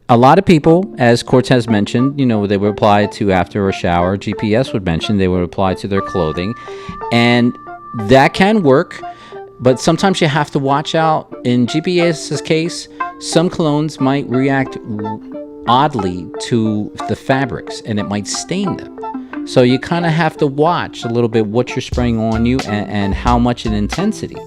a lot of people, as Cortez mentioned, they would apply to after a shower. GPS would mention they would apply to their clothing. And that can work, but sometimes you have to watch out. In GPS's case, some colognes might react oddly to the fabrics, and it might stain them. So you kind of have to watch a little bit what you're spraying on you and how much in intensity.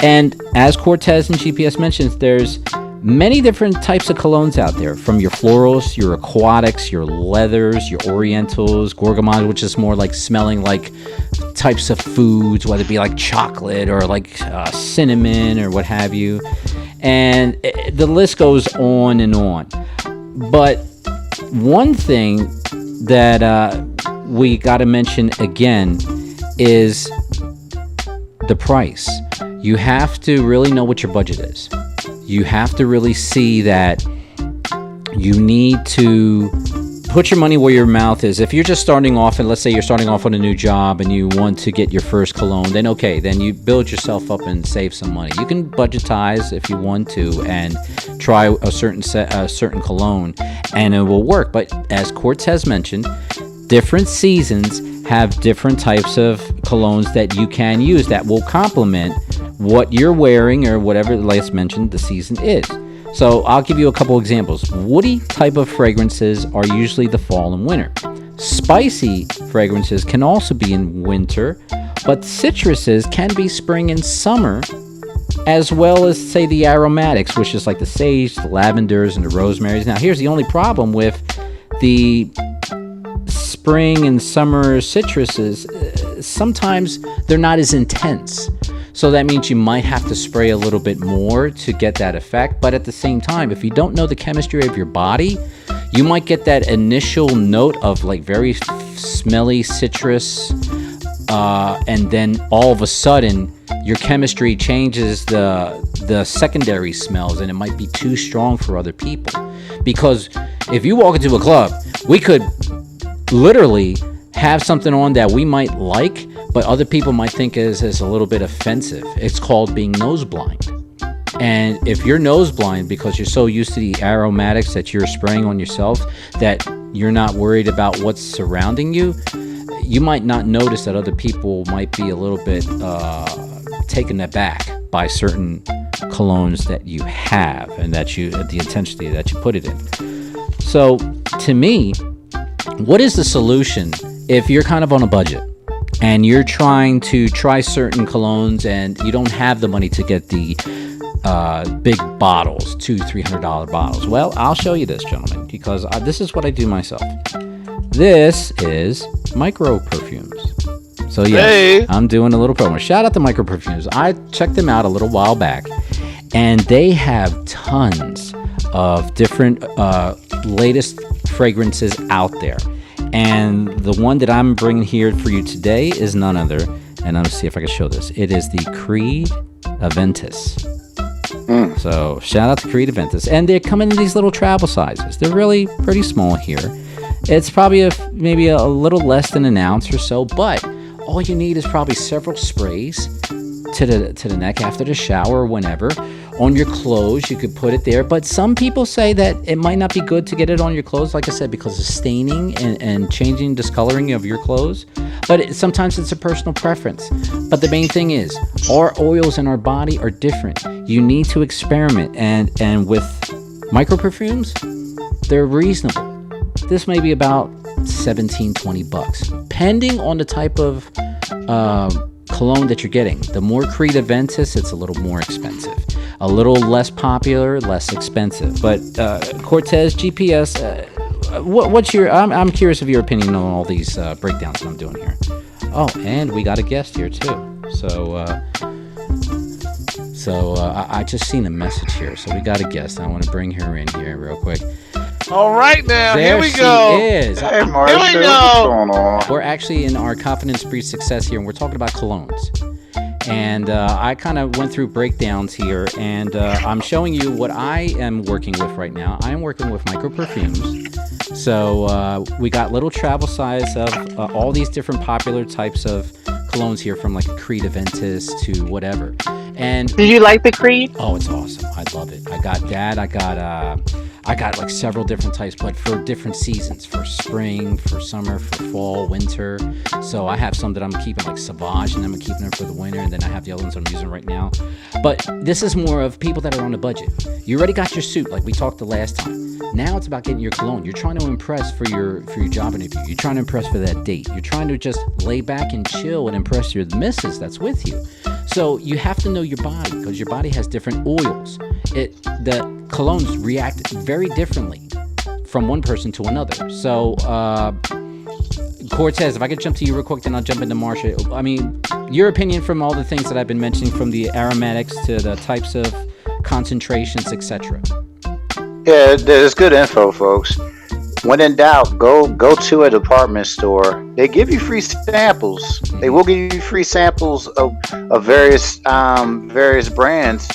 And as Cortez and GPS mentions, there's many different types of colognes out there, from your florals, your aquatics, your leathers, your orientals, gorgamons, which is more like smelling like types of foods, whether it be like chocolate or like cinnamon or what have you. And the list goes on and on. But one thing that we got to mention again is the price. You have to really know what your budget is. You have to really see that you need to put your money where your mouth is. If you're just starting off, and let's say you're starting off on a new job and you want to get your first cologne, then okay, then you build yourself up and save some money. You can budgetize if you want to and try a certain cologne, and it will work. But as Cortez mentioned, different seasons have different types of colognes that you can use that will complement what you're wearing or whatever, like mentioned, the season is. So I'll give you a couple examples. Woody type of fragrances are usually the fall and winter. Spicy fragrances can also be in winter, but citruses can be spring and summer, as well as, say, the aromatics, which is like the sage, the lavenders, and the rosemaries. Now, here's the only problem with the spring and summer citruses. Sometimes they're not as intense. So that means you might have to spray a little bit more to get that effect. But at the same time, if you don't know the chemistry of your body, you might get that initial note of like very smelly citrus. And then all of a sudden, your chemistry changes the secondary smells, and it might be too strong for other people. Because if you walk into a club, we could literally have something on that we might like, but other people might think is a little bit offensive. It's called being nose blind. And if you're nose blind because you're so used to the aromatics that you're spraying on yourself that you're not worried about what's surrounding you, you might not notice that other people might be a little bit taken aback by certain colognes that you have and that the intensity that you put it in. So to me, what is the solution if you're kind of on a budget and you're trying to try certain colognes and you don't have the money to get the big bottles, $200-$300 bottles? Well, I'll show you this, gentlemen, because this is what I do myself. This is micro perfumes. So yes, hey. I'm doing a little promo. Shout out to Micro Perfumes. I checked them out a little while back, and they have tons of different latest fragrances out there. And the one that I'm bringing here for you today is none other, and I'm going to see if I can show this. It is the Creed Aventus. So shout out to Creed Aventus. And they come in these little travel sizes. They're really pretty small here. It's probably maybe a little less than an ounce or so, but all you need is probably several sprays to the neck after the shower or whenever. On your clothes, you could put it there. But some people say that it might not be good to get it on your clothes, like I said, because of staining and changing discoloring of your clothes. But sometimes it's a personal preference. But the main thing is, our oils in our body are different. You need to experiment. And with micro perfumes, they're reasonable. This may be about $17-$20, depending on the type of cologne that you're getting. The more Creed Aventus, it's a little more expensive. A little less popular, less expensive. But Cortez, GPS, what's your? I'm curious of your opinion on all these breakdowns that I'm doing here. Oh, and we got a guest here too. So I just seen a message here. So we got a guest. I want to bring her in here real quick. All right, now there here we go. Is. Hey, Marcia, here we go. What's going on? We're actually in our Confidence Breeds Success here, and we're talking about colognes. And I kind of went through breakdowns here, and I'm showing you what I am working with right now. I am working with micro perfumes. So we got little travel size of all these different popular types of colognes here, from like a Creed Aventus to whatever. And did you like the Creed? Oh, it's awesome. I love it. I got that. I got I got like several different types, but for different seasons, for spring, for summer, for fall, winter. So I have some that I'm keeping like Sauvage, and I'm keeping them for the winter, and then I have the other ones I'm using right now. But this is more of people that are on a budget. You already got your suit, like we talked the last time. Now it's about getting your cologne. You're trying to impress for your job interview. You're trying to impress for that date. You're trying to just lay back and chill and impress your missus that's with you. So you have to know your body, because your body has different oils. The colognes react very differently from one person to another. So Cortez, if I could jump to you real quick, then I'll jump into Marsha. I mean, your opinion from all the things that I've been mentioning, from the aromatics to the types of concentrations, etc. Yeah, there's good info, folks. When in doubt, go to a department store. They give you free samples. They will give you free samples of various brands